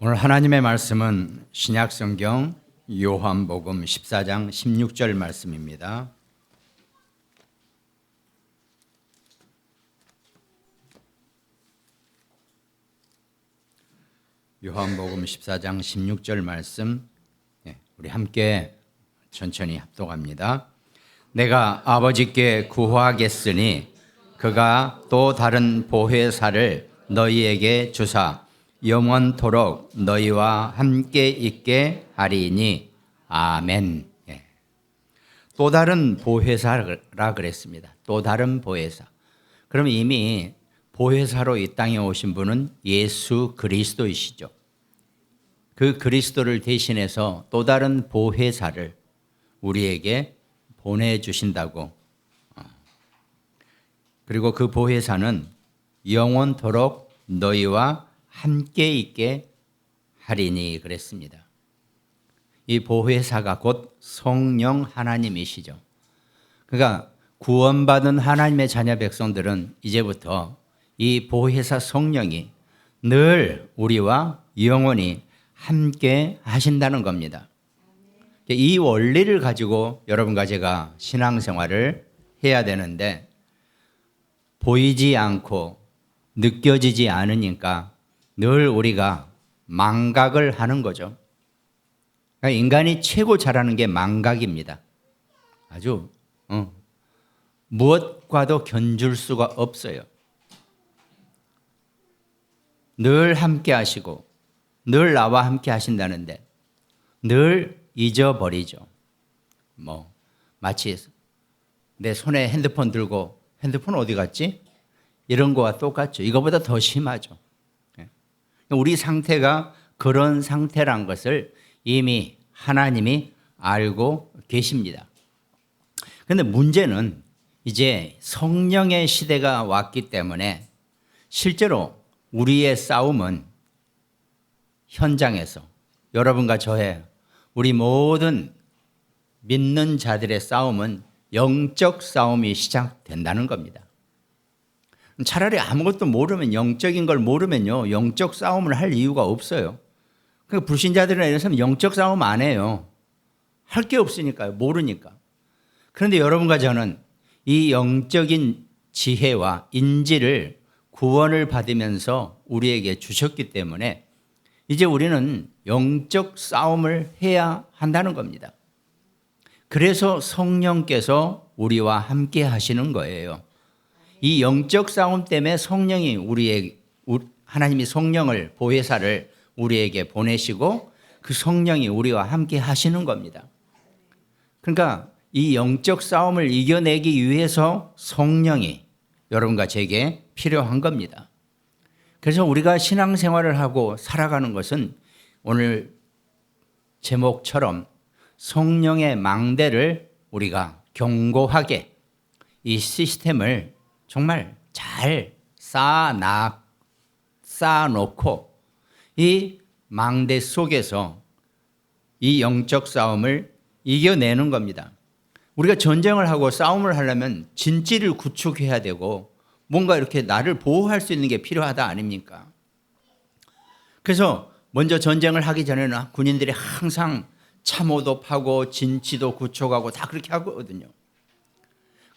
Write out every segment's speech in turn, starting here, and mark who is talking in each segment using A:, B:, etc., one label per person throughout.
A: 오늘 하나님의 말씀은 신약성경 요한복음 14장 16절 말씀입니다. 요한복음 14장 16절 말씀 우리 함께 천천히 합독합니다. 내가 아버지께 구하겠으니 그가 또 다른 보혜사를 너희에게 주사 영원토록 너희와 함께 있게 하리니 아멘. 또 다른 보혜사라 그랬습니다. 또 다른 보혜사. 그럼 이미 보혜사로 이 땅에 오신 분은 예수 그리스도이시죠. 그 그리스도를 대신해서 또 다른 보혜사를 우리에게 보내주신다고. 그리고 그 보혜사는 영원토록 너희와 함께 있게 하리니 그랬습니다. 이 보혜사가 곧 성령 하나님이시죠. 그러니까 구원받은 하나님의 자녀 백성들은 이제부터 이 보혜사 성령이 늘 우리와 영원히 함께 하신다는 겁니다. 이 원리를 가지고 여러분과 제가 신앙생활을 해야 되는데 보이지 않고 느껴지지 않으니까 늘 우리가 망각을 하는 거죠. 그러니까 인간이 최고 잘하는 게 망각입니다. 아주 무엇과도 견줄 수가 없어요. 늘 함께 하시고 늘 나와 함께 하신다는데 늘 잊어버리죠. 마치 내 손에 핸드폰 들고 핸드폰 어디 갔지? 이런 거와 똑같죠. 이거보다 더 심하죠. 우리 상태가 그런 상태란 것을 이미 하나님이 알고 계십니다. 그런데 문제는 이제 성령의 시대가 왔기 때문에 실제로 우리의 싸움은 현장에서 여러분과 저의 우리 모든 믿는 자들의 싸움은 영적 싸움이 시작된다는 겁니다. 차라리 아무것도 모르면 영적인 걸 모르면요 영적 싸움을 할 이유가 없어요. 그러니까 불신자들이나 이런 사람은 영적 싸움 안 해요. 할 게 없으니까요. 모르니까. 그런데 여러분과 저는 이 영적인 지혜와 인지를 구원을 받으면서 우리에게 주셨기 때문에 이제 우리는 영적 싸움을 해야 한다는 겁니다. 그래서 성령께서 우리와 함께 하시는 거예요. 이 영적 싸움 때문에 성령이 하나님이 성령을 보혜사를 우리에게 보내시고 그 성령이 우리와 함께 하시는 겁니다. 그러니까 이 영적 싸움을 이겨내기 위해서 성령이 여러분과 제게 필요한 겁니다. 그래서 우리가 신앙생활을 하고 살아가는 것은 오늘 제목처럼 성령의 망대를 우리가 견고하게 이 시스템을 정말 잘 쌓아놓고 이 망대 속에서 이 영적 싸움을 이겨내는 겁니다. 우리가 전쟁을 하고 싸움을 하려면 진지를 구축해야 되고 뭔가 이렇게 나를 보호할 수 있는 게 필요하다 아닙니까? 그래서 먼저 전쟁을 하기 전에는 군인들이 항상 참호도 파고 진치도 구축하고 다 그렇게 하거든요.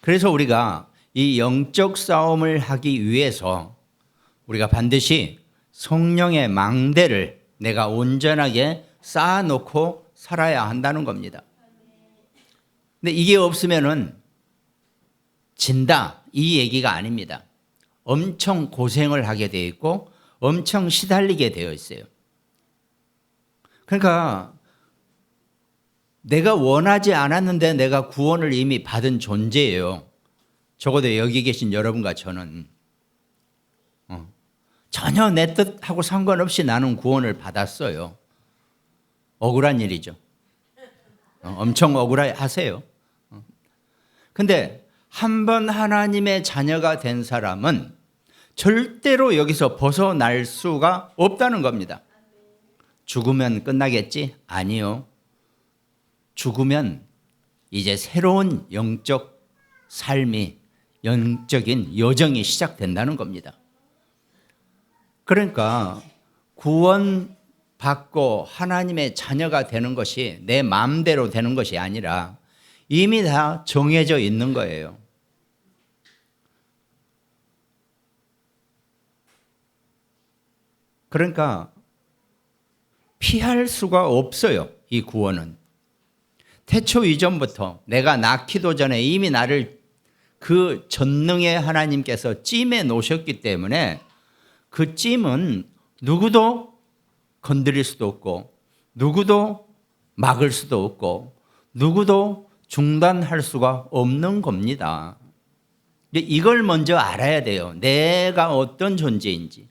A: 그래서 우리가 이 영적 싸움을 하기 위해서 우리가 반드시 성령의 망대를 내가 온전하게 쌓아놓고 살아야 한다는 겁니다. 근데 이게 없으면은 진다 이 얘기가 아닙니다. 엄청 고생을 하게 되어 있고 엄청 시달리게 되어 있어요. 그러니까 내가 원하지 않았는데 내가 구원을 이미 받은 존재예요. 적어도 여기 계신 여러분과 저는 전혀 내 뜻하고 상관없이 나는 구원을 받았어요. 억울한 일이죠. 엄청 억울하세요. 근데 한번 하나님의 자녀가 된 사람은 절대로 여기서 벗어날 수가 없다는 겁니다. 죽으면 끝나겠지? 아니요. 죽으면 이제 새로운 영적 삶이 영적인 여정이 시작된다는 겁니다. 그러니까 구원 받고 하나님의 자녀가 되는 것이 내 마음대로 되는 것이 아니라 이미 다 정해져 있는 거예요. 그러니까 피할 수가 없어요. 이 구원은. 태초 이전부터 내가 낳기도 전에 이미 나를 그 전능의 하나님께서 찜해 놓으셨기 때문에 그 찜은 누구도 건드릴 수도 없고 누구도 막을 수도 없고 누구도 중단할 수가 없는 겁니다. 이걸 먼저 알아야 돼요. 내가 어떤 존재인지.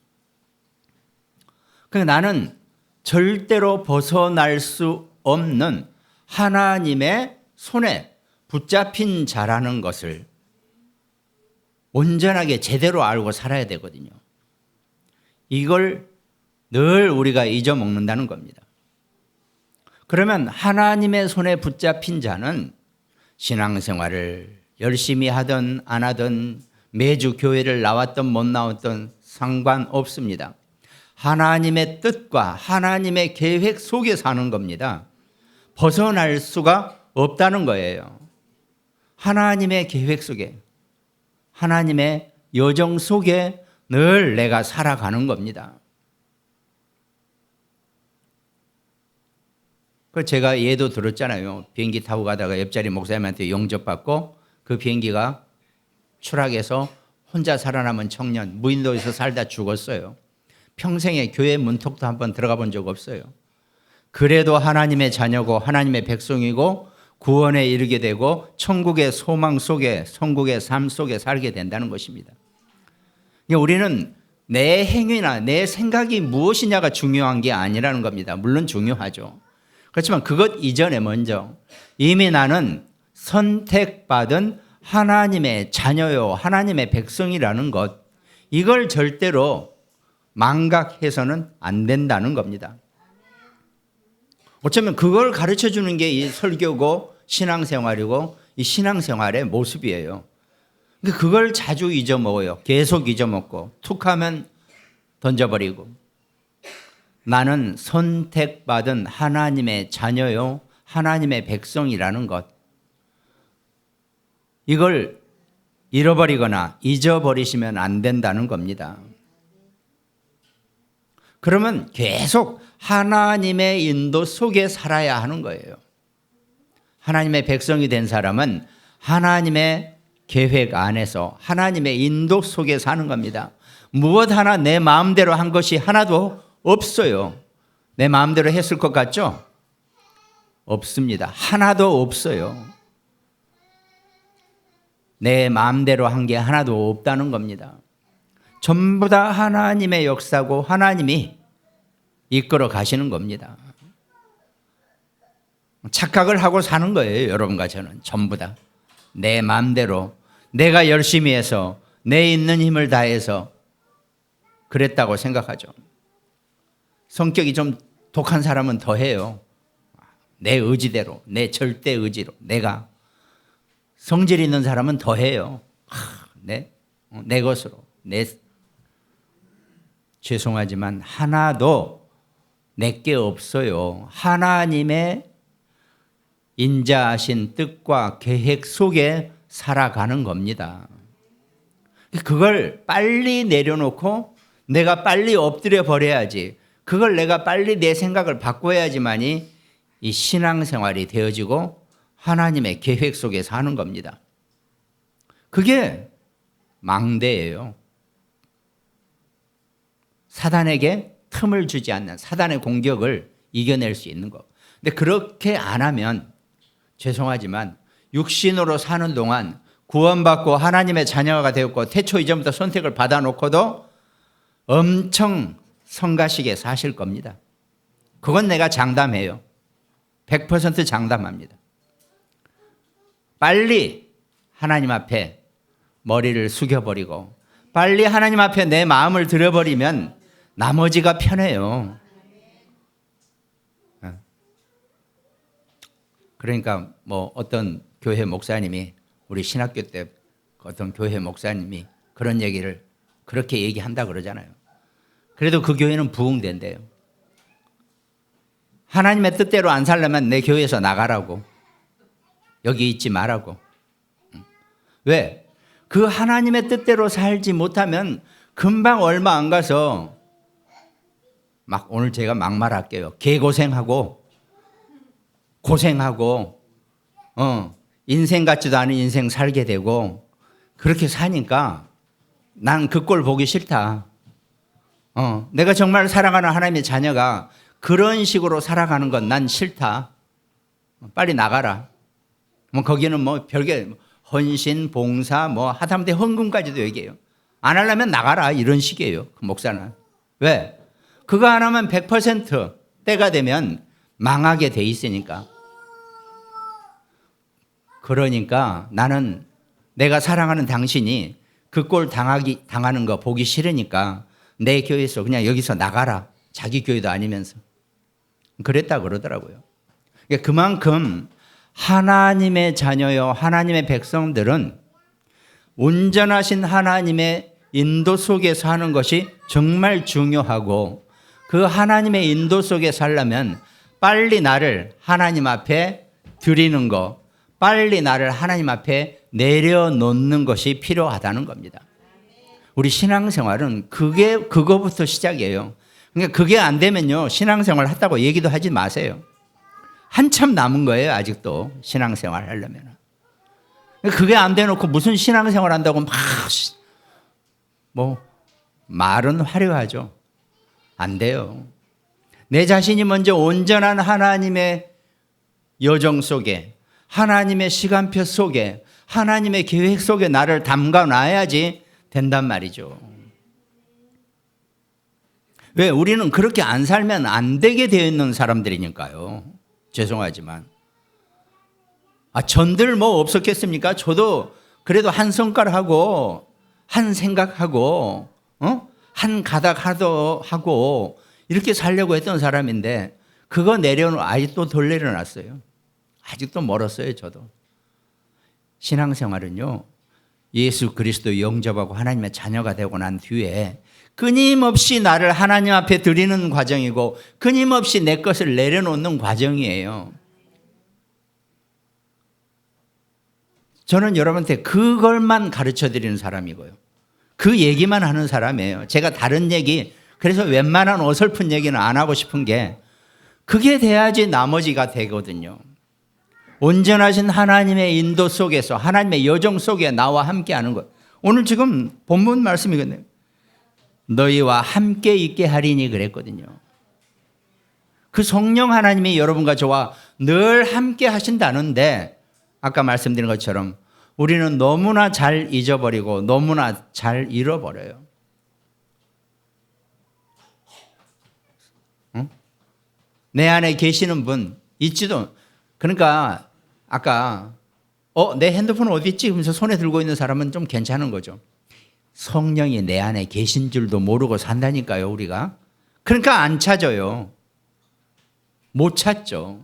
A: 그러니까 나는 절대로 벗어날 수 없는 하나님의 손에 붙잡힌 자라는 것을 온전하게 제대로 알고 살아야 되거든요. 이걸 늘 우리가 잊어먹는다는 겁니다. 그러면 하나님의 손에 붙잡힌 자는 신앙생활을 열심히 하든 안 하든 매주 교회를 나왔든 못 나왔든 상관없습니다. 하나님의 뜻과 하나님의 계획 속에 사는 겁니다. 벗어날 수가 없다는 거예요. 하나님의 계획 속에, 하나님의 여정 속에 늘 내가 살아가는 겁니다. 제가 예도 들었잖아요. 비행기 타고 가다가 옆자리 목사님한테 영접받고 그 비행기가 추락해서 혼자 살아남은 청년, 무인도에서 살다 죽었어요. 평생에 교회 문턱도 한번 들어가 본 적 없어요. 그래도 하나님의 자녀고 하나님의 백성이고 구원에 이르게 되고 천국의 소망 속에 천국의 삶 속에 살게 된다는 것입니다. 우리는 내 행위나 내 생각이 무엇이냐가 중요한 게 아니라는 겁니다. 물론 중요하죠. 그렇지만 그것 이전에 먼저 이미 나는 선택받은 하나님의 자녀요 하나님의 백성이라는 것, 이걸 절대로 망각해서는 안 된다는 겁니다. 어쩌면 그걸 가르쳐 주는 게 이 설교고 신앙생활이고 이 신앙생활의 모습이에요. 근데 그걸 자주 잊어먹어요. 계속 잊어먹고 툭하면 던져버리고. 나는 선택받은 하나님의 자녀요 하나님의 백성이라는 것, 이걸 잃어버리거나 잊어버리시면 안 된다는 겁니다. 그러면 계속 하나님의 인도 속에 살아야 하는 거예요. 하나님의 백성이 된 사람은 하나님의 계획 안에서 하나님의 인도 속에 사는 겁니다. 무엇 하나 내 마음대로 한 것이 하나도 없어요. 내 마음대로 했을 것 같죠? 없습니다. 하나도 없어요. 내 마음대로 한 게 하나도 없다는 겁니다. 전부 다 하나님의 역사고 하나님이 이끌어 가시는 겁니다. 착각을 하고 사는 거예요. 여러분과 저는 전부 다 내 마음대로 내가 열심히 해서 내 있는 힘을 다해서 그랬다고 생각하죠. 성격이 좀 독한 사람은 더 해요. 내 의지대로, 내 절대 의지로 내가. 성질 있는 사람은 더 해요. 내 것으로. 죄송하지만 하나도 내게 없어요. 하나님의 인자하신 뜻과 계획 속에 살아가는 겁니다. 그걸 빨리 내려놓고 내가 빨리 엎드려 버려야지. 그걸 내가 빨리 내 생각을 바꿔야지만이 이 신앙생활이 되어지고 하나님의 계획 속에 사는 겁니다. 그게 망대예요. 사단에게 틈을 주지 않는, 사단의 공격을 이겨낼 수 있는 것. 근데 그렇게 안 하면 죄송하지만 육신으로 사는 동안 구원받고 하나님의 자녀가 되었고 태초 이전부터 선택을 받아놓고도 엄청 성가시게 사실 겁니다. 그건 내가 장담해요. 100% 장담합니다. 빨리 하나님 앞에 머리를 숙여버리고 빨리 하나님 앞에 내 마음을 들여버리면 나머지가 편해요. 그러니까 뭐 어떤 교회 목사님이, 우리 신학교 때 어떤 교회 목사님이 그런 얘기를 그렇게 얘기한다 그러잖아요. 그래도 그 교회는 부흥된대요. 하나님의 뜻대로 안 살려면 내 교회에서 나가라고. 여기 있지 말라고. 왜? 그 하나님의 뜻대로 살지 못하면 금방 얼마 안 가서 막 오늘 제가 막말할게요. 개고생하고 고생하고 인생 같지도 않은 인생 살게 되고 그렇게 사니까 난 그 꼴 보기 싫다. 내가 정말 사랑하는 하나님의 자녀가 그런 식으로 살아가는 건 난 싫다. 빨리 나가라. 뭐 거기는 뭐 별게 헌신, 봉사, 뭐 하다못해 헌금까지도 얘기해요. 안 하려면 나가라 이런 식이에요. 그 목사는. 왜? 그거 안 하면 100% 때가 되면 망하게 돼 있으니까. 그러니까 나는 내가 사랑하는 당신이 그 꼴 당하는 거 보기 싫으니까 내 교회에서 그냥 여기서 나가라. 자기 교회도 아니면서. 그랬다 그러더라고요. 그만큼 하나님의 자녀요, 하나님의 백성들은 온전하신 하나님의 인도 속에 사는 것이 정말 중요하고 그 하나님의 인도 속에 살려면 빨리 나를 하나님 앞에 드리는 거, 빨리 나를 하나님 앞에 내려놓는 것이 필요하다는 겁니다. 우리 신앙생활은 그거부터 시작이에요. 그러니까 그게 안 되면요, 신앙생활 했다고 얘기도 하지 마세요. 한참 남은 거예요, 아직도 신앙생활 하려면. 그게 안 돼놓고 무슨 신앙생활 한다고 뭐 말은 화려하죠. 안 돼요. 내 자신이 먼저 온전한 하나님의 여정 속에, 하나님의 시간표 속에, 하나님의 계획 속에 나를 담가놔야지 된단 말이죠. 왜? 우리는 그렇게 안 살면 안 되게 되어 있는 사람들이니까요. 죄송하지만. 전들 뭐 없었겠습니까? 저도 그래도 한 손가락하고 한 생각하고 한 가닥 하고 이렇게 살려고 했던 사람인데 그거 아직도 덜 내려놨어요. 아직도 멀었어요. 저도. 신앙생활은요, 예수 그리스도 영접하고 하나님의 자녀가 되고 난 뒤에 끊임없이 나를 하나님 앞에 드리는 과정이고 끊임없이 내 것을 내려놓는 과정이에요. 저는 여러분한테 그걸만 가르쳐 드리는 사람이고요. 그 얘기만 하는 사람이에요. 제가 다른 얘기, 그래서 웬만한 어설픈 얘기는 안 하고 싶은 게 그게 돼야지 나머지가 되거든요. 온전하신 하나님의 인도 속에서 하나님의 여정 속에 나와 함께 하는 것. 오늘 지금 본문 말씀이거든요. 너희와 함께 있게 하리니 그랬거든요. 그 성령 하나님이 여러분과 저와 늘 함께 하신다는데 아까 말씀드린 것처럼 우리는 너무나 잘 잊어버리고 너무나 잘 잃어버려요. 응? 내 안에 계시는 분 있지도. 그러니까 아까 내 핸드폰 어디 있지? 하면서 손에 들고 있는 사람은 좀 괜찮은 거죠. 성령이 내 안에 계신 줄도 모르고 산다니까요, 우리가. 그러니까 안 찾아요. 못 찾죠.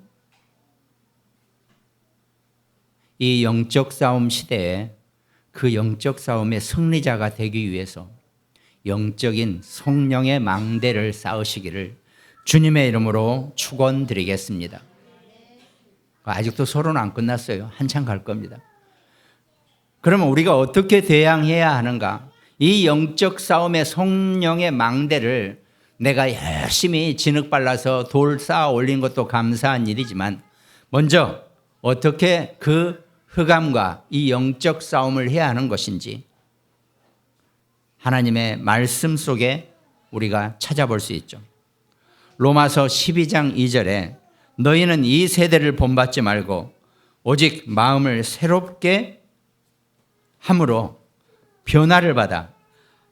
A: 이 영적 싸움 시대에 그 영적 싸움의 승리자가 되기 위해서 영적인 성령의 망대를 쌓으시기를 주님의 이름으로 축원드리겠습니다. 아직도 서로는 안 끝났어요. 한참 갈 겁니다. 그러면 우리가 어떻게 대항해야 하는가? 이 영적 싸움의 성령의 망대를 내가 열심히 진흙발라서 돌 쌓아 올린 것도 감사한 일이지만 먼저 어떻게 그 흑암과 이 영적 싸움을 해야 하는 것인지 하나님의 말씀 속에 우리가 찾아볼 수 있죠. 로마서 12장 2절에 너희는 이 세대를 본받지 말고 오직 마음을 새롭게 함으로 변화를 받아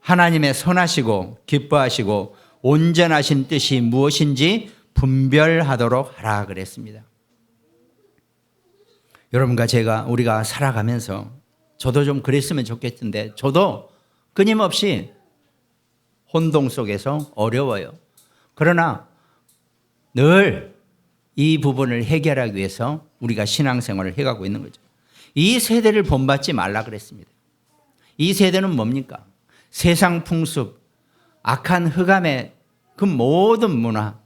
A: 하나님의 선하시고 기뻐하시고 온전하신 뜻이 무엇인지 분별하도록 하라 그랬습니다. 여러분과 우리가 살아가면서 저도 좀 그랬으면 좋겠는데 저도 끊임없이 혼동 속에서 어려워요. 그러나 늘 이 부분을 해결하기 위해서 우리가 신앙생활을 해가고 있는 거죠. 이 세대를 본받지 말라 그랬습니다. 이 세대는 뭡니까? 세상 풍습, 악한 흑암의 그 모든 문화,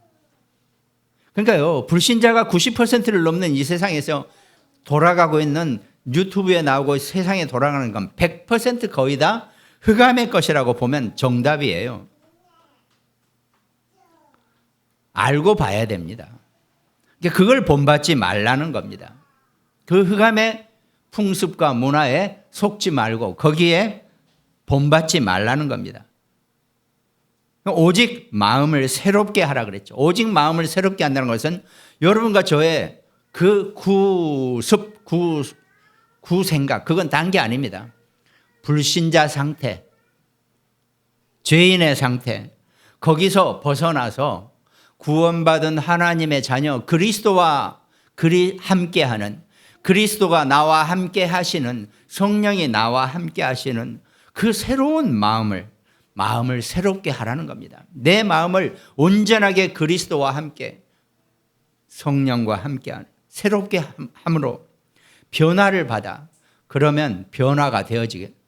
A: 그러니까요, 불신자가 90%를 넘는 이 세상에서 돌아가고 있는 유튜브에 나오고 세상에 돌아가는 건 100% 거의 다 흑암의 것이라고 보면 정답이에요. 알고 봐야 됩니다. 그걸 본받지 말라는 겁니다. 그 흑암의 풍습과 문화에 속지 말고 거기에 본받지 말라는 겁니다. 오직 마음을 새롭게 하라 그랬죠. 오직 마음을 새롭게 한다는 것은 여러분과 저의 그 구생각, 그건 단 게 아닙니다. 불신자 상태, 죄인의 상태, 거기서 벗어나서 구원받은 하나님의 자녀 그리스도와 함께하는, 그리스도가 나와 함께 하시는, 성령이 나와 함께 하시는 그 새로운 마음을 새롭게 하라는 겁니다. 내 마음을 온전하게 그리스도와 함께, 성령과 함께하는, 새롭게 함으로 변화를 받아. 그러면 변화가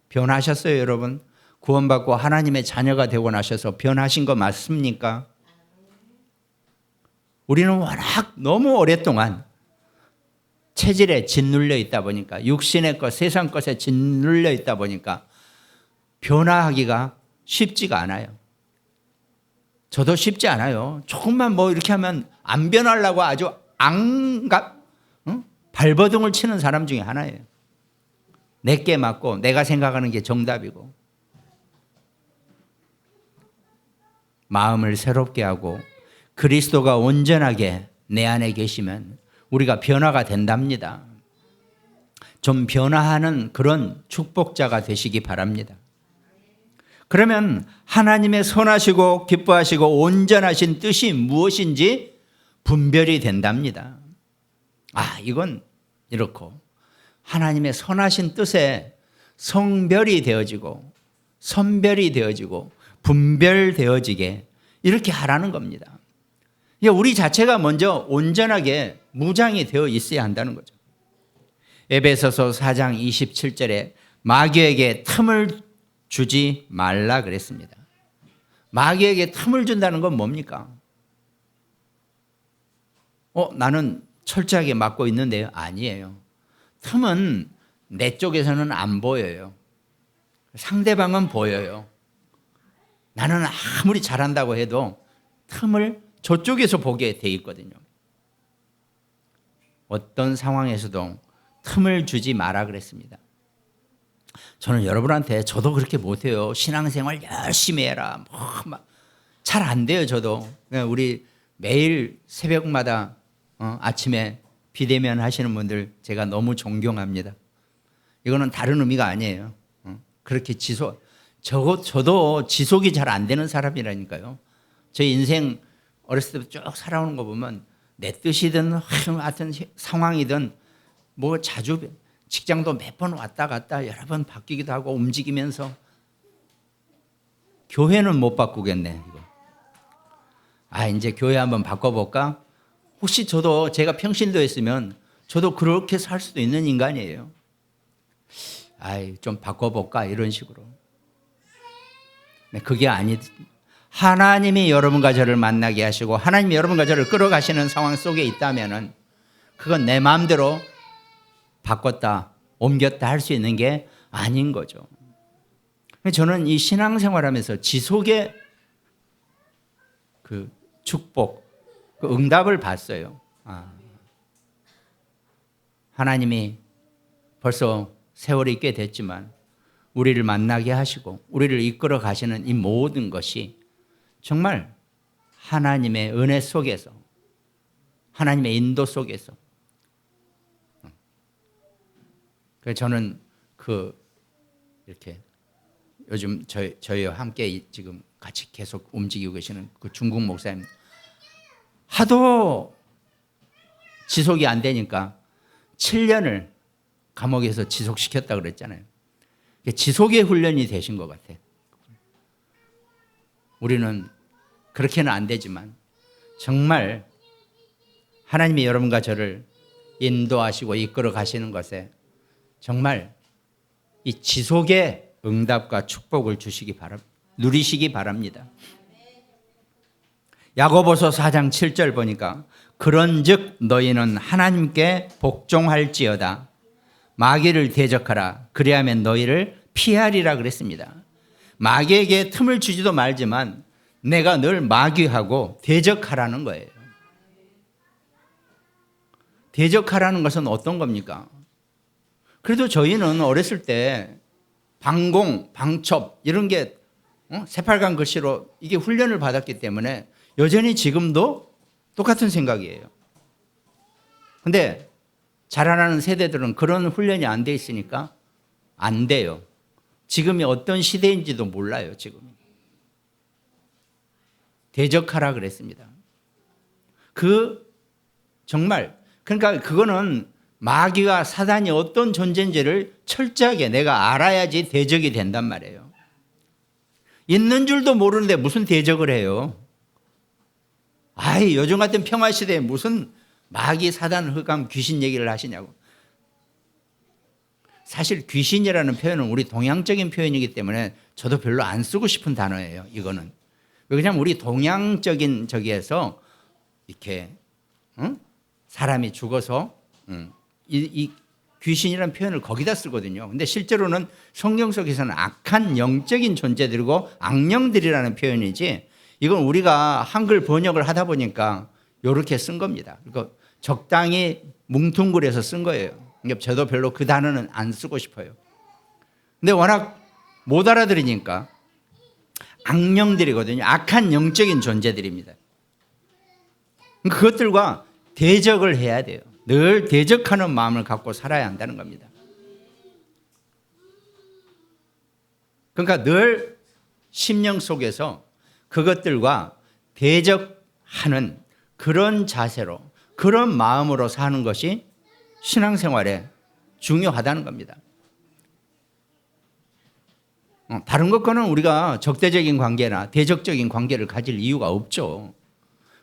A: 변하셨어요, 여러분? 구원받고 하나님의 자녀가 되고 나셔서 변하신 거 맞습니까? 우리는 워낙 너무 오랫동안 체질에 짓눌려 있다 보니까, 육신의 것, 세상 것에 짓눌려 있다 보니까 변화하기가 쉽지가 않아요. 저도 쉽지 않아요. 조금만 뭐 이렇게 하면 안 변하려고 아주 발버둥을 치는 사람 중에 하나예요. 내게 맞고 내가 생각하는 게 정답이고. 마음을 새롭게 하고 그리스도가 온전하게 내 안에 계시면 우리가 변화가 된답니다. 좀 변화하는 그런 축복자가 되시기 바랍니다. 그러면 하나님의 선하시고 기뻐하시고 온전하신 뜻이 무엇인지 분별이 된답니다. 이건 이렇고, 하나님의 선하신 뜻에 성별이 되어지고 선별이 되어지고 분별되어지게 이렇게 하라는 겁니다. 우리 자체가 먼저 온전하게 무장이 되어 있어야 한다는 거죠. 에베소서 4장 27절에 마귀에게 틈을 주지 말라 그랬습니다. 마귀에게 틈을 준다는 건 뭡니까? 나는 철저하게 막고 있는데요. 아니에요. 틈은 내 쪽에서는 안 보여요. 상대방은 보여요. 나는 아무리 잘한다고 해도 틈을 저쪽에서 보게 돼 있거든요. 어떤 상황에서도 틈을 주지 마라 그랬습니다. 저는 여러분한테 저도 그렇게 못해요. 신앙생활 열심히 해라. 잘 안 돼요, 저도. 우리 매일 새벽마다 아침에 비대면 하시는 분들 제가 너무 존경합니다. 이거는 다른 의미가 아니에요. 그렇게 저도 지속이 잘 안 되는 사람이라니까요. 제 인생 어렸을 때부터 쭉 살아오는 거 보면 내 뜻이든 하여튼 상황이든 뭐 자주 직장도 몇 번 왔다 갔다 여러 번 바뀌기도 하고 움직이면서 교회는 못 바꾸겠네. 이거. 이제 교회 한번 바꿔볼까? 혹시 제가 평신도였으면 저도 그렇게 살 수도 있는 인간이에요. 좀 바꿔볼까? 이런 식으로. 그게 하나님이 여러분과 저를 만나게 하시고 하나님이 여러분과 저를 끌어가시는 상황 속에 있다면은 그건 내 마음대로 바꿨다, 옮겼다 할 수 있는 게 아닌 거죠. 저는 이 신앙생활하면서 지속의 그 축복, 그 응답을 봤어요. 하나님이 벌써 세월이 꽤 됐지만 우리를 만나게 하시고 우리를 이끌어 가시는 이 모든 것이 정말 하나님의 은혜 속에서, 하나님의 인도 속에서. 그래서 저는 이렇게 요즘 저희와 함께 지금 같이 계속 움직이고 계시는 그 중국 목사님, 하도 지속이 안 되니까 7년을 감옥에서 지속시켰다 그랬잖아요. 지속의 훈련이 되신 것 같아요. 우리는 그렇게는 안 되지만 정말 하나님이 여러분과 저를 인도하시고 이끌어 가시는 것에 정말 이 지속의 응답과 축복을 누리시기 바랍니다. 야고보서 4장 7절 보니까 그런즉 너희는 하나님께 복종할지어다. 마귀를 대적하라. 그리하면 너희를 피하리라 그랬습니다. 마귀에게 틈을 주지도 말지만 내가 늘 마귀하고 대적하라는 거예요. 대적하라는 것은 어떤 겁니까? 그래도 저희는 어렸을 때 방공, 방첩 이런 게 새빨간 글씨로 이게 훈련을 받았기 때문에 여전히 지금도 똑같은 생각이에요. 근데 자라나는 세대들은 그런 훈련이 안 돼 있으니까 안 돼요. 지금이 어떤 시대인지도 몰라요, 지금. 대적하라 그랬습니다. 정말, 그러니까 그거는 마귀와 사단이 어떤 존재인지를 철저하게 내가 알아야지 대적이 된단 말이에요. 있는 줄도 모르는데 무슨 대적을 해요? 요즘 같은 평화 시대에 무슨 마귀, 사단, 흑암, 귀신 얘기를 하시냐고. 사실 귀신이라는 표현은 우리 동양적인 표현이기 때문에 저도 별로 안 쓰고 싶은 단어예요. 이거는. 왜냐하면 우리 동양적인 저기에서 이렇게 사람이 죽어서 이 귀신이라는 표현을 거기다 쓰거든요. 근데 실제로는 성경 속에서는 악한 영적인 존재들이고 악령들이라는 표현이지, 이건 우리가 한글 번역을 하다 보니까 이렇게 쓴 겁니다. 그러니까 적당히 뭉뚱그려서 쓴 거예요. 그러니까 저도 별로 그 단어는 안 쓰고 싶어요. 근데 워낙 못 알아들으니까 악령들이거든요. 악한 영적인 존재들입니다. 그것들과 대적을 해야 돼요. 늘 대적하는 마음을 갖고 살아야 한다는 겁니다. 그러니까 늘 심령 속에서 그것들과 대적하는 그런 자세로, 그런 마음으로 사는 것이 신앙생활에 중요하다는 겁니다. 다른 것과는 우리가 적대적인 관계나 대적적인 관계를 가질 이유가 없죠.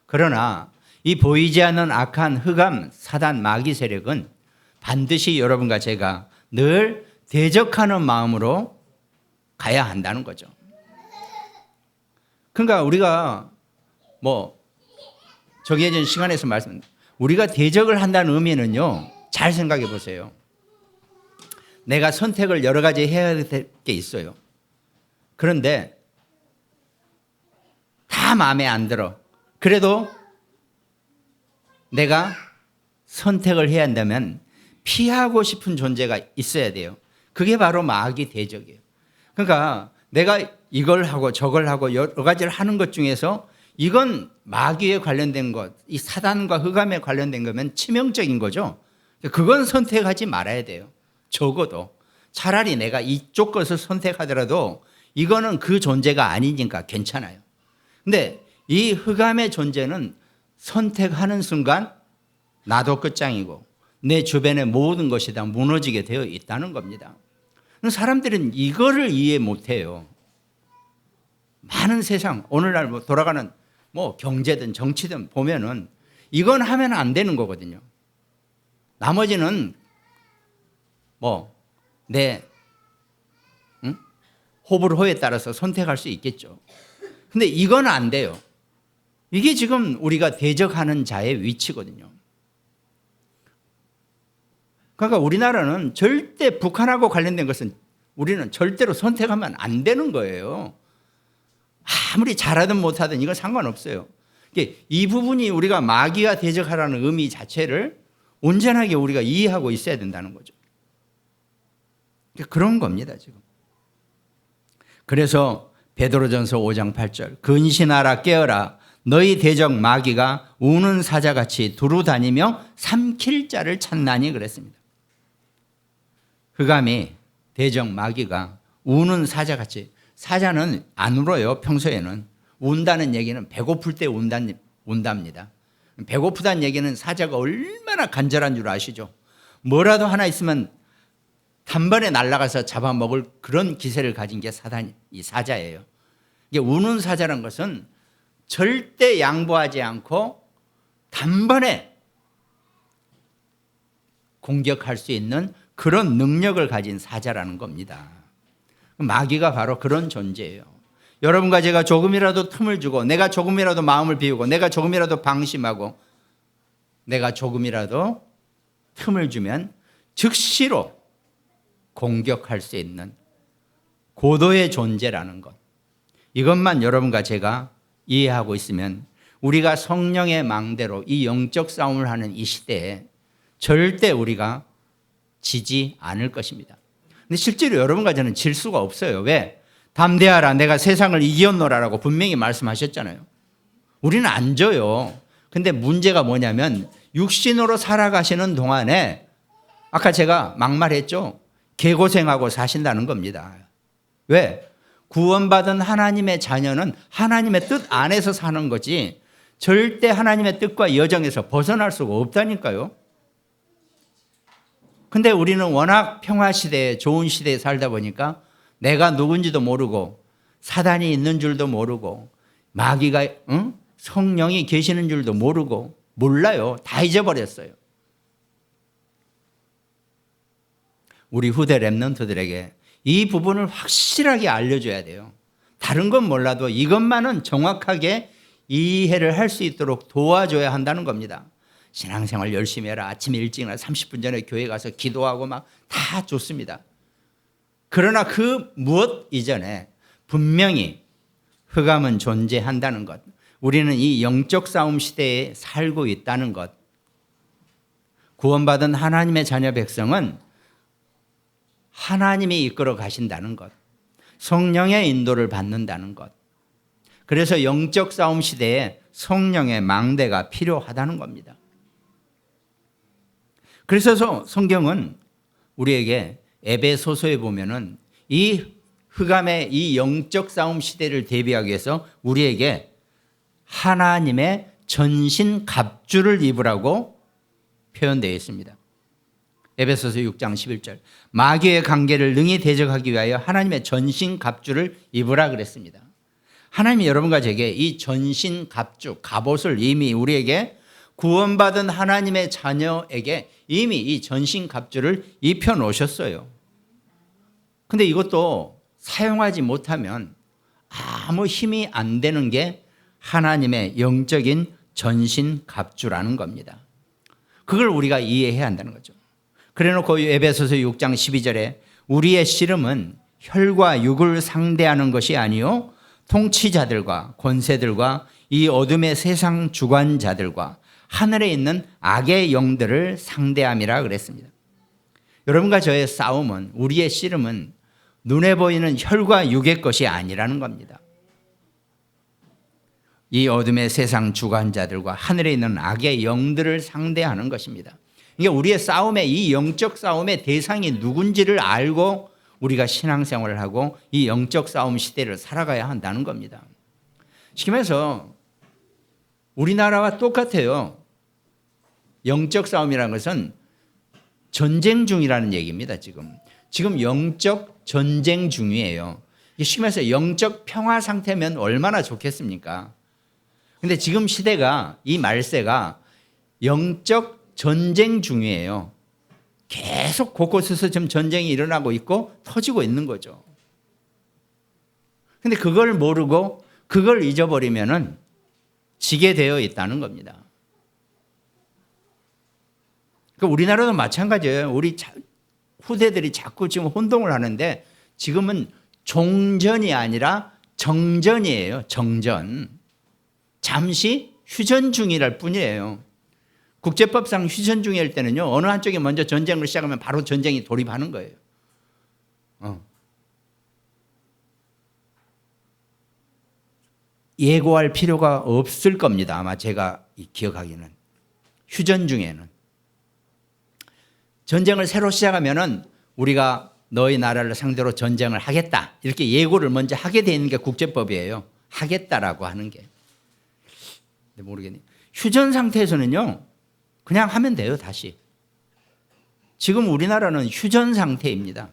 A: 그러나 이 보이지 않는 악한 흑암, 사단, 마귀 세력은 반드시 여러분과 제가 늘 대적하는 마음으로 가야 한다는 거죠. 그러니까 우리가 저기 예전 시간에서 우리가 대적을 한다는 의미는요, 잘 생각해 보세요. 내가 선택을 여러 가지 해야 될 게 있어요. 그런데 다 마음에 안 들어. 그래도 내가 선택을 해야 한다면 피하고 싶은 존재가 있어야 돼요. 그게 바로 마귀 대적이에요. 그러니까 내가 이걸 하고 저걸 하고 여러 가지를 하는 것 중에서 이건 마귀에 관련된 것, 이 사단과 흑암에 관련된 거면 치명적인 거죠. 그건 선택하지 말아야 돼요. 적어도 차라리 내가 이쪽 것을 선택하더라도 이거는 그 존재가 아니니까 괜찮아요. 근데 이 흑암의 존재는 선택하는 순간 나도 끝장이고 내 주변의 모든 것이 다 무너지게 되어 있다는 겁니다. 사람들은 이거를 이해 못해요. 많은 세상 오늘날 돌아가는 경제든 정치든 보면은 이건 하면 안 되는 거거든요. 나머지는 내 호불호에 따라서 선택할 수 있겠죠. 근데 이건 안 돼요. 이게 지금 우리가 대적하는 자의 위치거든요. 그러니까 우리나라는 절대 북한하고 관련된 것은 우리는 절대로 선택하면 안 되는 거예요. 아무리 잘하든 못하든 이건 상관없어요. 이 부분이 우리가 마귀와 대적하라는 의미 자체를 온전하게 우리가 이해하고 있어야 된다는 거죠. 그런 겁니다, 지금. 그래서 베드로전서 5장 8절 근신하라 깨어라 너희 대적 마귀가 우는 사자같이 두루 다니며 삼킬 자를 찾나니 그랬습니다. 흑암이 대적 마귀가 우는 사자같이, 사자는 안 울어요. 평소에는. 운다는 얘기는 배고플 때 운답니다. 배고프다는 얘기는 사자가 얼마나 간절한 줄 아시죠? 뭐라도 하나 있으면 단번에 날아가서 잡아먹을 그런 기세를 가진 게 이 사자예요. 이게 우는 사자란 것은 절대 양보하지 않고 단번에 공격할 수 있는 그런 능력을 가진 사자라는 겁니다. 마귀가 바로 그런 존재예요. 여러분과 제가 조금이라도 틈을 주고, 내가 조금이라도 마음을 비우고, 내가 조금이라도 방심하고, 내가 조금이라도 틈을 주면 즉시로 공격할 수 있는 고도의 존재라는 것, 이것만 여러분과 제가 이해하고 있으면 우리가 성령의 망대로 이 영적 싸움을 하는 이 시대에 절대 우리가 지지 않을 것입니다. 근데 실제로 여러분과 저는 질 수가 없어요. 왜? 담대하라, 내가 세상을 이겼노라라고 분명히 말씀하셨잖아요. 우리는 안 져요. 근데 문제가 뭐냐면 육신으로 살아가시는 동안에 아까 제가 막말했죠. 개고생하고 사신다는 겁니다. 왜? 구원받은 하나님의 자녀는 하나님의 뜻 안에서 사는 거지 절대 하나님의 뜻과 여정에서 벗어날 수가 없다니까요. 근데 우리는 워낙 평화시대에, 좋은 시대에 살다 보니까 내가 누군지도 모르고 사단이 있는 줄도 모르고 마귀가 성령이 계시는 줄도 모르고 몰라요. 다 잊어버렸어요. 우리 후대 렘넌트들에게 이 부분을 확실하게 알려줘야 돼요. 다른 건 몰라도 이것만은 정확하게 이해를 할 수 있도록 도와줘야 한다는 겁니다. 신앙생활 열심히 해라. 아침 일찍이나 30분 전에 교회 가서 기도하고 막 다 좋습니다. 그러나 그 무엇 이전에 분명히 흑암은 존재한다는 것, 우리는 이 영적 싸움 시대에 살고 있다는 것, 구원받은 하나님의 자녀 백성은 하나님이 이끌어 가신다는 것, 성령의 인도를 받는다는 것, 그래서 영적 싸움 시대에 성령의 망대가 필요하다는 겁니다. 그래서 성경은 우리에게 에베소서에 보면은 이 흑암의 이 영적 싸움 시대를 대비하기 위해서 우리에게 하나님의 전신 갑주를 입으라고 표현되어 있습니다. 에베소서 6장 11절. 마귀의 관계를 능히 대적하기 위하여 하나님의 전신 갑주를 입으라 그랬습니다. 하나님이 여러분과 제게 이 전신 갑주, 갑옷을 이미 우리에게 구원받은 하나님의 자녀에게 이미 이 전신 갑주를 입혀 놓으셨어요. 근데 이것도 사용하지 못하면 아무 힘이 안 되는 게 하나님의 영적인 전신 갑주라는 겁니다. 그걸 우리가 이해해야 한다는 거죠. 그래놓고 에베소서 6장 12절에 우리의 씨름은 혈과 육을 상대하는 것이 아니요 통치자들과 권세들과 이 어둠의 세상 주관자들과 하늘에 있는 악의 영들을 상대함이라 그랬습니다. 여러분과 저의 싸움은, 우리의 씨름은 눈에 보이는 혈과 육의 것이 아니라는 겁니다. 이 어둠의 세상 주관자들과 하늘에 있는 악의 영들을 상대하는 것입니다. 이게 우리의 싸움의, 이 영적 싸움의 대상이 누군지를 알고 우리가 신앙생활을 하고 이 영적 싸움 시대를 살아가야 한다는 겁니다. 쉽게 말해서 우리나라와 똑같아요. 영적 싸움이라는 것은 전쟁 중이라는 얘기입니다. 지금 영적 전쟁 중이에요. 쉽게 말해서 영적 평화 상태면 얼마나 좋겠습니까? 근데 지금 시대가, 이 말세가 영적 전쟁 중이에요. 계속 곳곳에서 지금 전쟁이 일어나고 있고 터지고 있는 거죠. 근데 그걸 모르고 그걸 잊어버리면은 지게 되어 있다는 겁니다. 그러니까 우리나라도 마찬가지예요. 우리 후대들이 자꾸 지금 혼동을 하는데 지금은 종전이 아니라 정전이에요. 정전. 잠시 휴전 중이랄 뿐이에요. 국제법상 휴전 중일 때는요, 어느 한쪽이 먼저 전쟁을 시작하면 바로 전쟁이 돌입하는 거예요. 예고할 필요가 없을 겁니다. 아마 제가 기억하기는. 휴전 중에는. 전쟁을 새로 시작하면은 우리가 너희 나라를 상대로 전쟁을 하겠다, 이렇게 예고를 먼저 하게 되는 게 국제법이에요. 하겠다라고 하는 게. 근데 모르겠네요. 휴전 상태에서는요, 그냥 하면 돼요. 다시. 지금 우리나라는 휴전 상태입니다.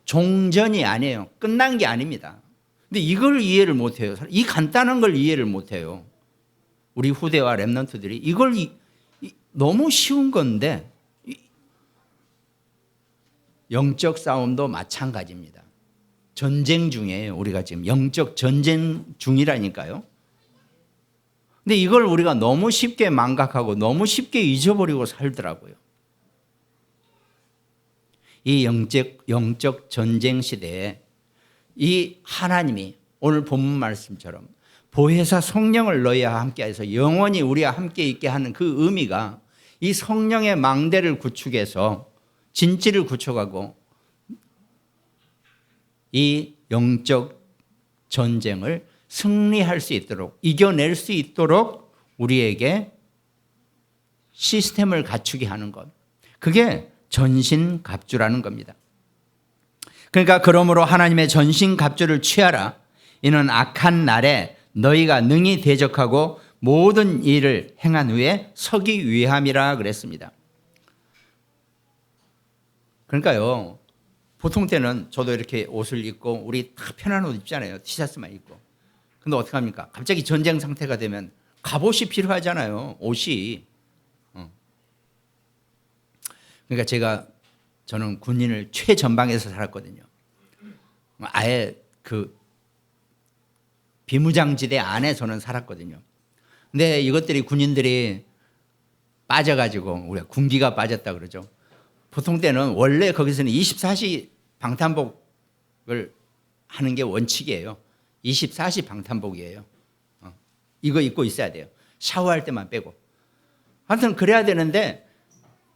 A: 종전이 아니에요. 끝난 게 아닙니다. 근데 이걸 이해를 못해요. 이 간단한 걸 이해를 못해요. 우리 후대와 렘넌트들이 이걸 너무 쉬운 건데, 영적 싸움도 마찬가지입니다. 전쟁 중이에요. 우리가 지금 영적 전쟁 중이라니까요. 근데 이걸 우리가 너무 쉽게 망각하고 너무 쉽게 잊어버리고 살더라고요. 이 영적 전쟁 시대에 이 하나님이 오늘 본문 말씀처럼 보혜사 성령을 너희와 함께해서 영원히 우리와 함께 있게 하는 그 의미가 이 성령의 망대를 구축해서 진지를 구축하고 이 영적 전쟁을 승리할 수 있도록 이겨낼 수 있도록 우리에게 시스템을 갖추게 하는 것. 그게 전신갑주라는 겁니다. 그러니까 그러므로 하나님의 전신갑주를 취하라. 이는 악한 날에 너희가 능히 대적하고 모든 일을 행한 후에 서기 위함이라 그랬습니다. 그러니까요. 보통 때는 저도 이렇게 옷을 입고 우리 다 편한 옷 입잖아요. 티셔츠만 입고. 근데 어떻게 합니까? 갑자기 전쟁 상태가 되면 갑옷이 필요하잖아요. 옷이. 그러니까 저는 군인을 최전방에서 살았거든요. 아예 그 비무장지대 안에 저는 살았거든요. 근데 이것들이 군인들이 빠져가지고 우리가 군기가 빠졌다 그러죠. 보통 때는 원래 거기서는 24시 방탄복을 하는 게 원칙이에요. 24시 방탄복이에요. 이거 입고 있어야 돼요. 샤워할 때만 빼고. 하여튼 그래야 되는데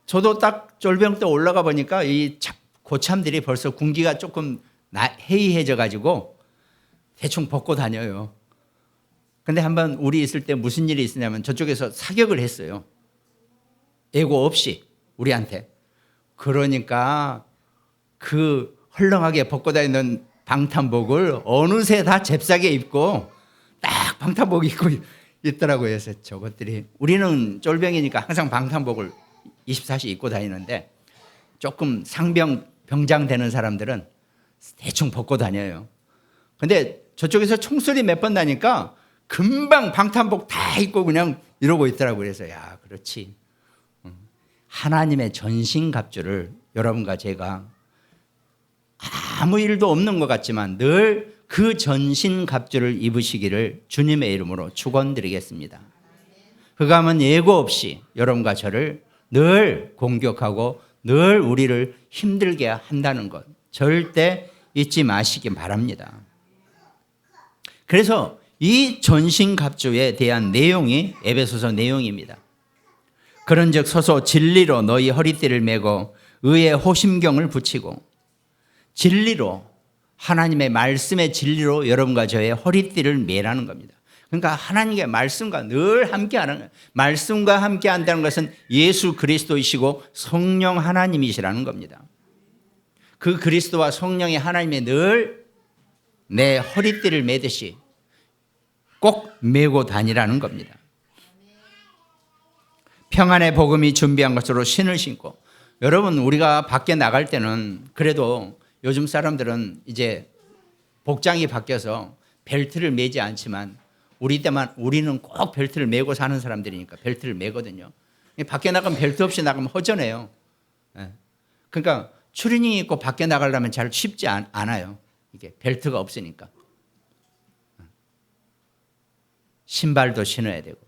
A: 저도 딱 쫄병 때 올라가 보니까 이 고참들이 벌써 군기가 조금 해이해져 가지고 대충 벗고 다녀요. 근데 한번 우리 있을 때 무슨 일이 있었냐면 저쪽에서 사격을 했어요. 예고 없이 우리한테. 그러니까 그 헐렁하게 벗고 다니는 방탄복을 어느새 다 잽싸게 입고 딱 방탄복 입고 있더라고요. 그래서 저것들이 우리는 쫄병이니까 항상 방탄복을 24시 입고 다니는데 조금 병장 되는 사람들은 대충 벗고 다녀요. 근데 저쪽에서 총소리 몇 번 나니까 금방 방탄복 다 입고 그냥 이러고 있더라고요. 그래서 야, 그렇지. 하나님의 전신갑주를 여러분과 제가 아무 일도 없는 것 같지만 늘 그 전신갑주를 입으시기를 주님의 이름으로 축원드리겠습니다. 흑암은 예고 없이 여러분과 저를 늘 공격하고 늘 우리를 힘들게 한다는 것 절대 잊지 마시기 바랍니다. 그래서 이 전신갑주에 대한 내용이 에베소서 내용입니다. 그런즉 서서 진리로 너희 허리띠를 메고 의의 호심경을 붙이고 진리로 하나님의 말씀의 진리로 여러분과 저의 허리띠를 매라는 겁니다. 그러니까 하나님의 말씀과 늘 함께하는 거예요. 말씀과 함께한다는 것은 예수 그리스도이시고 성령 하나님이시라는 겁니다. 그 그리스도와 성령의 하나님의 늘 내 허리띠를 매듯이 꼭 메고 다니라는 겁니다. 평안의 복음이 준비한 것으로 신을 신고 여러분 우리가 밖에 나갈 때는 그래도 요즘 사람들은 이제 복장이 바뀌어서 벨트를 매지 않지만 우리는 꼭 벨트를 매고 사는 사람들이니까 벨트를 매거든요. 밖에 나가면 벨트 없이 나가면 허전해요. 그러니까 추리닝 입고 밖에 나가려면 잘 쉽지 않아요. 이게 벨트가 없으니까. 신발도 신어야 되고.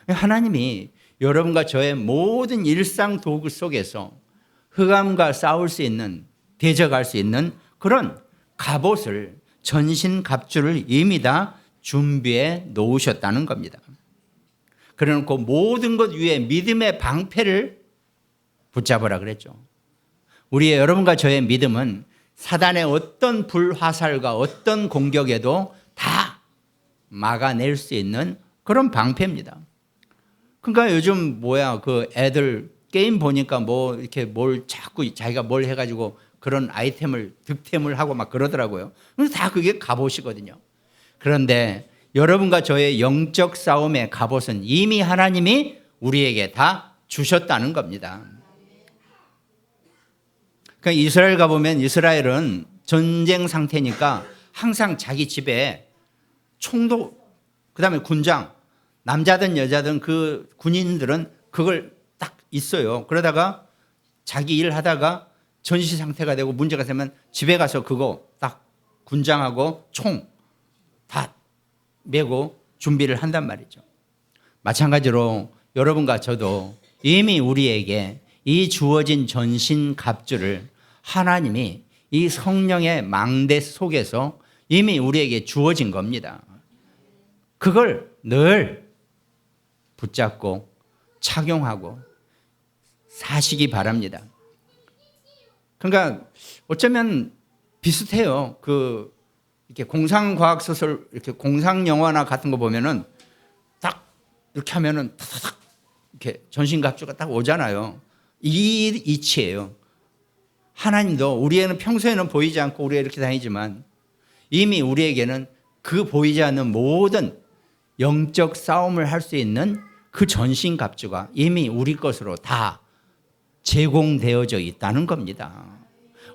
A: 하나님이 여러분과 저의 모든 일상 도구 속에서 흑암과 싸울 수 있는 대적할 수 있는 그런 갑옷을 전신갑주를 이미 다 준비해 놓으셨다는 겁니다. 그래놓고 모든 것 위에 믿음의 방패를 붙잡으라 그랬죠. 우리의 여러분과 저의 믿음은 사단의 어떤 불화살과 어떤 공격에도 다 막아낼 수 있는 그런 방패입니다. 그러니까 요즘 그 애들 게임 보니까 이렇게 뭘 자꾸 자기가 뭘 해가지고 그런 득템을 하고 막 그러더라고요. 그래서 다 그게 갑옷이거든요. 그런데 여러분과 저의 영적 싸움의 갑옷은 이미 하나님이 우리에게 다 주셨다는 겁니다. 그러니까 이스라엘 가보면 이스라엘은 전쟁 상태니까 항상 자기 집에 총도 그다음에 군장 남자든 여자든 그 군인들은 그걸 딱 있어요. 그러다가 자기 일 하다가 전시 상태가 되고 문제가 되면 집에 가서 그거 딱 군장하고 총 다 메고 준비를 한단 말이죠. 마찬가지로 여러분과 저도 이미 우리에게 이 주어진 전신갑주를 하나님이 이 성령의 망대 속에서 이미 우리에게 주어진 겁니다. 그걸 늘 붙잡고 착용하고 사시기 바랍니다. 그러니까 어쩌면 비슷해요. 이렇게 공상과학 소설, 이렇게 공상 영화나 같은 거 보면은 딱 이렇게 하면은 타타닥 이렇게 전신갑주가 딱 오잖아요. 이 이치예요. 하나님도 우리에게는 평소에는 보이지 않고 우리가 이렇게 다니지만 이미 우리에게는 그 보이지 않는 모든 영적 싸움을 할 수 있는 그 전신갑주가 이미 우리 것으로 다 제공되어져 있다는 겁니다.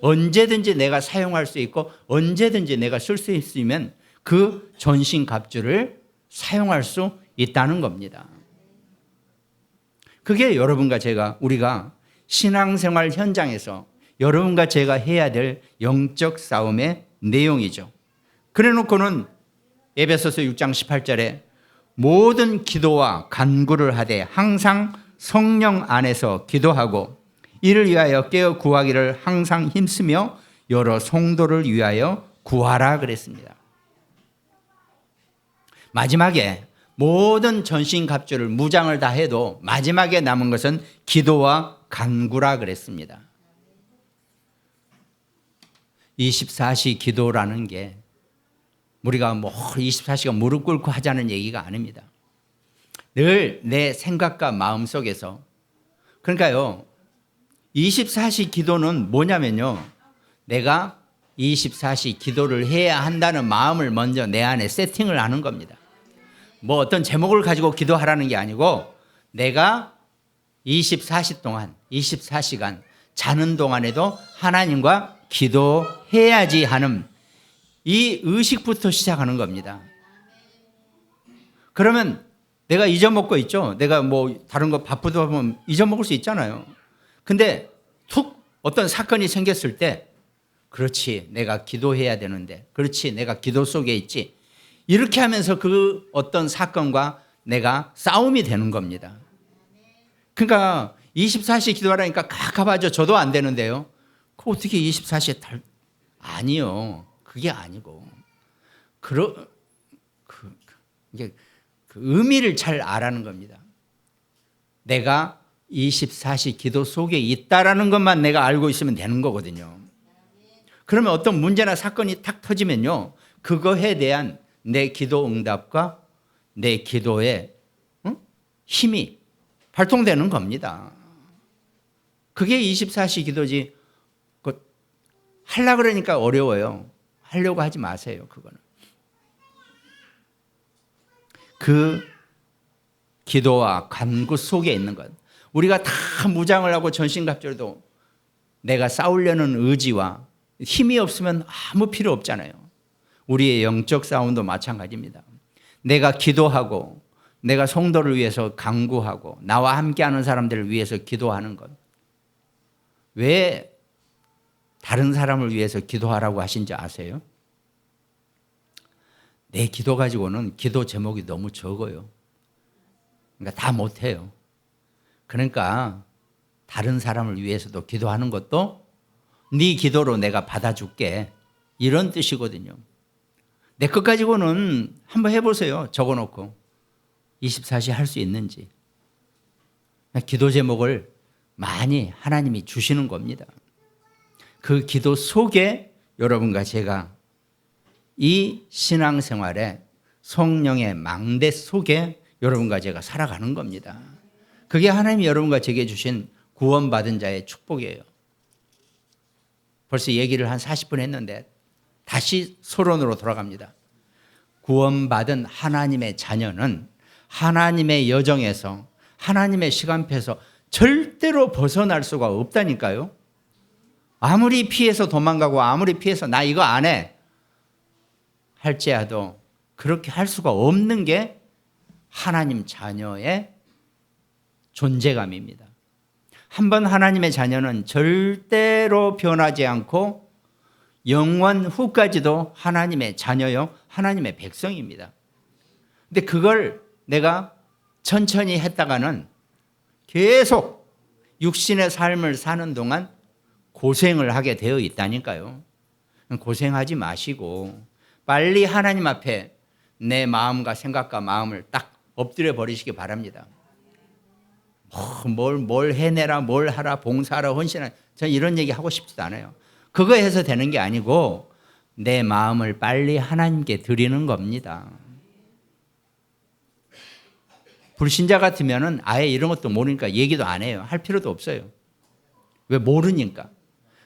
A: 언제든지 내가 사용할 수 있고 언제든지 내가 쓸 수 있으면 그 전신갑주를 사용할 수 있다는 겁니다. 그게 여러분과 제가 우리가 신앙생활 현장에서 여러분과 제가 해야 될 영적 싸움의 내용이죠. 그래 놓고는 에베소서 6장 18절에 모든 기도와 간구를 하되 항상 성령 안에서 기도하고 이를 위하여 깨어 구하기를 항상 힘쓰며 여러 성도를 위하여 구하라 그랬습니다. 마지막에 모든 전신갑주를 무장을 다 해도 마지막에 남은 것은 기도와 간구라 그랬습니다. 24시 기도라는 게 우리가 24시간 무릎 꿇고 하자는 얘기가 아닙니다. 늘 내 생각과 마음 속에서, 그러니까요 24시 기도는 뭐냐면요, 내가 24시 기도를 해야 한다는 마음을 먼저 내 안에 세팅을 하는 겁니다. 뭐 어떤 제목을 가지고 기도하라는 게 아니고 내가 24시 동안 24시간 자는 동안에도 하나님과 기도해야지 하는 이 의식부터 시작하는 겁니다. 그러면 내가 잊어먹고 있죠. 내가 뭐 다른 거 바쁘다 보면 잊어먹을 수 있잖아요. 근데 툭 어떤 사건이 생겼을 때 그렇지 내가 기도해야 되는데, 그렇지 내가 기도 속에 있지, 이렇게 하면서 그 어떤 사건과 내가 싸움이 되는 겁니다. 그러니까 24시 기도하라니까 가봐줘. 저도 안 되는데요. 그 어떻게 24시에 아니요. 그게 아니고 이게 그 의미를 잘 알아는 겁니다. 내가 24시 기도 속에 있다라는 것만 내가 알고 있으면 되는 거거든요. 그러면 어떤 문제나 사건이 탁 터지면요, 그거에 대한 내 기도 응답과 내 기도의 힘이 발동되는 겁니다. 그게 24시 기도지. 하려고 그러니까 어려워요. 하려고 하지 마세요. 그거는. 그 기도와 간구 속에 있는 것, 우리가 다 무장을 하고 전신갑주로도 내가 싸우려는 의지와 힘이 없으면 아무 필요 없잖아요. 우리의 영적 싸움도 마찬가지입니다. 내가 기도하고 내가 성도를 위해서 간구하고 나와 함께하는 사람들을 위해서 기도하는 것, 왜 다른 사람을 위해서 기도하라고 하신지 아세요? 내 기도 가지고는 기도 제목이 너무 적어요. 그러니까 다 못해요. 그러니까 다른 사람을 위해서도 기도하는 것도 네 기도로 내가 받아줄게, 이런 뜻이거든요. 내 것 가지고는 한번 해보세요. 적어놓고 24시 할 수 있는지. 기도 제목을 많이 하나님이 주시는 겁니다. 그 기도 속에 여러분과 제가 이 신앙생활에 성령의 망대 속에 여러분과 제가 살아가는 겁니다. 그게 하나님이 여러분과 제게 주신 구원받은 자의 축복이에요. 벌써 얘기를 한 40분 했는데 다시 서론으로 돌아갑니다. 구원받은 하나님의 자녀는 하나님의 여정에서, 하나님의 시간표에서 절대로 벗어날 수가 없다니까요. 아무리 피해서 도망가고 아무리 피해서 나 이거 안 해 할지라도 그렇게 할 수가 없는 게 하나님 자녀의 존재감입니다. 한번 하나님의 자녀는 절대로 변하지 않고 영원 후까지도 하나님의 자녀요, 하나님의 백성입니다. 근데 그걸 내가 천천히 했다가는 계속 육신의 삶을 사는 동안 고생을 하게 되어 있다니까요. 고생하지 마시고 빨리 하나님 앞에 내 마음과 생각과 마음을 딱 엎드려 버리시기 바랍니다. 뭘 해내라, 뭘 하라, 봉사하라, 헌신하라, 저는 이런 얘기 하고 싶지도 않아요. 그거 해서 되는 게 아니고 내 마음을 빨리 하나님께 드리는 겁니다. 불신자 같으면은 아예 이런 것도 모르니까 얘기도 안 해요. 할 필요도 없어요. 왜? 모르니까.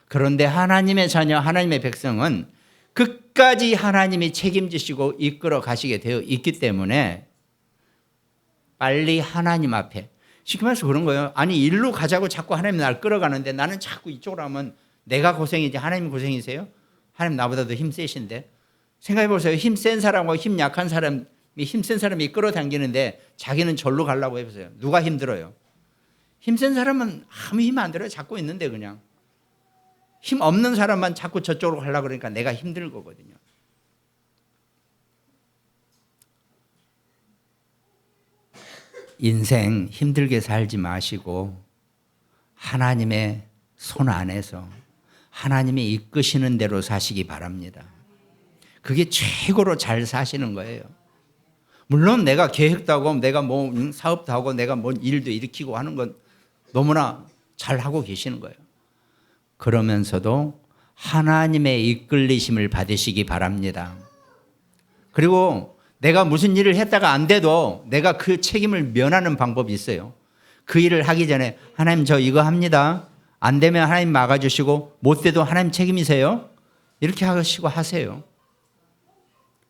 A: 그런데 하나님의 자녀, 하나님의 백성은 끝까지 하나님이 책임지시고 이끌어 가시게 되어 있기 때문에 빨리 하나님 앞에, 쉽게 말해서 그런 거예요. 아니 일로 가자고 자꾸 하나님 날 끌어가는데 나는 자꾸 이쪽으로 하면 내가 고생이지 하나님 고생이세요? 하나님 나보다 더 힘세신데. 생각해 보세요. 힘센 사람하고 힘 약한 사람이, 힘센 사람이 끌어당기는데 자기는 절로 가려고 해보세요. 누가 힘들어요? 힘센 사람은 아무 힘 안 들어요. 잡고 있는데 그냥. 힘 없는 사람만 자꾸 저쪽으로 가려고 그러니까 내가 힘들 거거든요. 인생 힘들게 살지 마시고 하나님의 손 안에서 하나님이 이끄시는 대로 사시기 바랍니다. 그게 최고로 잘 사시는 거예요. 물론 내가 계획도 하고 내가 뭐 사업도 하고 내가 뭐 일도 일으키고 하는 건 너무나 잘 하고 계시는 거예요. 그러면서도 하나님의 이끌리심을 받으시기 바랍니다. 그리고 내가 무슨 일을 했다가 안 돼도 내가 그 책임을 면하는 방법이 있어요. 그 일을 하기 전에 하나님 저 이거 합니다. 안 되면 하나님 막아주시고 못 돼도 하나님 책임이세요. 이렇게 하시고 하세요.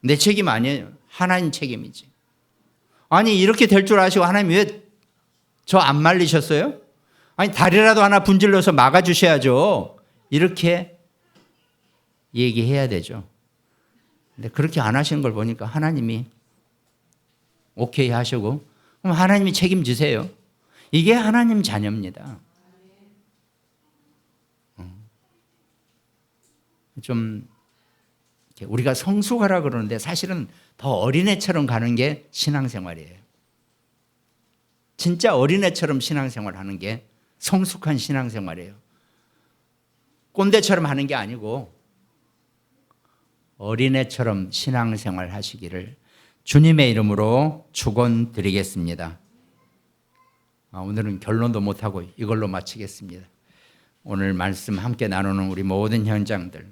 A: 내 책임 아니에요. 하나님 책임이지. 아니 이렇게 될 줄 아시고 하나님 왜 저 안 말리셨어요? 아니 다리라도 하나 분질러서 막아주셔야죠. 이렇게 얘기해야 되죠. 근데 그렇게 안 하시는 걸 보니까 하나님이 오케이 하시고 그럼 하나님이 책임지세요. 이게 하나님 자녀입니다. 좀 우리가 성숙하라 그러는데 사실은 더 어린애처럼 가는 게 신앙생활이에요. 진짜 어린애처럼 신앙생활하는 게 성숙한 신앙생활이에요. 꼰대처럼 하는 게 아니고 어린애처럼 신앙생활 하시기를 주님의 이름으로 축원드리겠습니다. 오늘은 결론도 못하고 이걸로 마치겠습니다. 오늘 말씀 함께 나누는 우리 모든 현장들,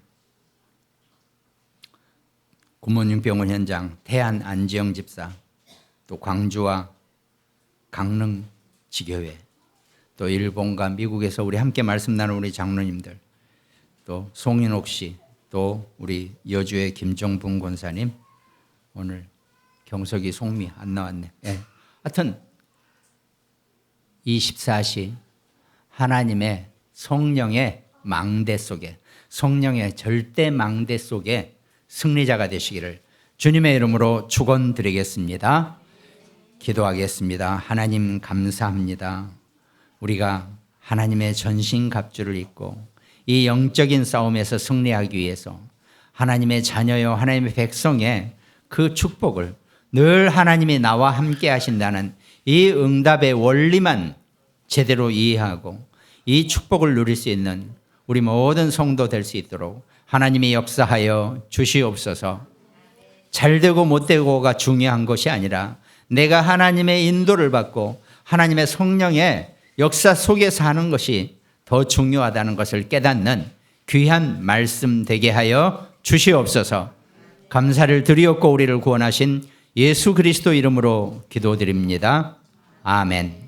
A: 굿모닝병원 현장, 태안 안지영 집사, 또 광주와 강릉 지교회, 또 일본과 미국에서 우리 함께 말씀 나누는 우리 장로님들, 또 송인옥 씨, 또 우리 여주의 김종분 권사님, 오늘 경석이 송미 안 나왔네. 예. 하여튼 24시 하나님의 성령의 망대 속에, 성령의 절대 망대 속에 승리자가 되시기를 주님의 이름으로 축원드리겠습니다. 기도하겠습니다. 하나님 감사합니다. 우리가 하나님의 전신갑주를 입고 이 영적인 싸움에서 승리하기 위해서 하나님의 자녀요 하나님의 백성의 그 축복을 늘 하나님이 나와 함께 하신다는 이 응답의 원리만 제대로 이해하고 이 축복을 누릴 수 있는 우리 모든 성도 될 수 있도록 하나님이 역사하여 주시옵소서. 잘되고 못되고가 중요한 것이 아니라 내가 하나님의 인도를 받고 하나님의 성령의 역사 속에 사는 것이 더 중요하다는 것을 깨닫는 귀한 말씀 되게 하여 주시옵소서. 감사를 드리옵고 우리를 구원하신 예수 그리스도 이름으로 기도드립니다. 아멘.